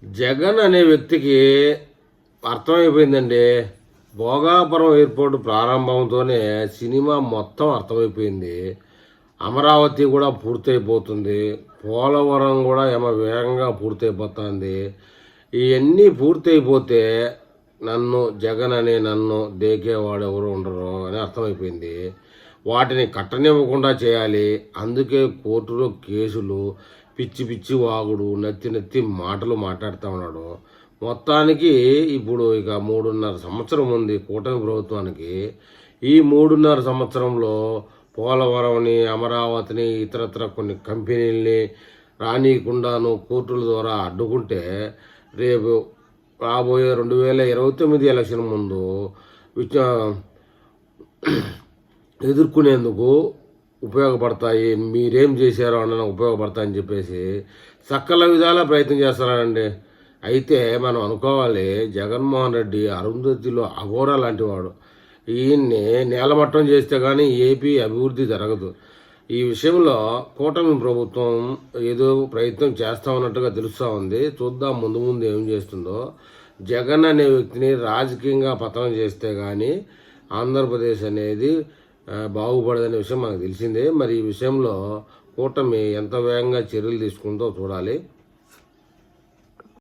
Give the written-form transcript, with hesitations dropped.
జగన్ అనే వ్యక్తికి అర్థమైపోయిందండి. Bhogapuram airport ప్రారంభంతోనే cinema మొత్తం అర్థమైపోయింది. అమరావతి కూడా పూర్తయిపోతుంది. పోలవరం కూడా వేగంగా పూర్తయిపోతుంది. ఇవన్నీ పూర్తయిపోతే నన్ను దేకేవాడు ఎవరు ఉండరు అని అర్థమైపోయింది. వాటిని కట్టనివ్వకుండా చేయాలి. అందుకే కోర్టులో కేసులు, పిచ్చి పిచ్చి వాగుడు, నత్తి మాటలు మాట్లాడుతూ ఉన్నాడు. మొత్తానికి ఇప్పుడు ఇక 3.5 సంవత్సరం ఉంది కూటమి ప్రభుత్వానికి. ఈ 3.5 సంవత్సరంలో పోలవరంని, అమరావతిని, ఇతరత్ర కొన్ని కంపెనీల్ని రానీయకుండాను కోర్టుల ద్వారా అడ్డుకుంటే రేపు రాబోయే 2029 ఎలక్షన్ ముందు ఎదుర్కొనేందుకు ఉపయోగపడతాయి. మీరేం చేశారో అన్న ఉపయోగపడతాయని చెప్పేసి సకల విధాల ప్రయత్నం చేస్తున్నారండి. అయితే మనం అనుకోవాలి, జగన్మోహన్ రెడ్డి అరుంధతిలో అఘోరా లాంటి వాడు. ఈయన్ని నేలమట్టం చేస్తే కానీ ఏపీ అభివృద్ధి జరగదు. ఈ విషయంలో కూటమి ప్రభుత్వం ఏదో ప్రయత్నం చేస్తూ ఉన్నట్టుగా తెలుస్తూ ఉంది. చూద్దాం ముందు ముందు ఏం చేస్తుందో. జగన్ అనే వ్యక్తిని రాజకీయంగా పతనం చేస్తే కానీ ఆంధ్రప్రదేశ్ అనేది బాగుపడదనే విషయం మనకు తెలిసిందే. మరి ఈ విషయంలో కూటమి ఎంత వేగంగా చర్యలు తీసుకుందో చూడాలి.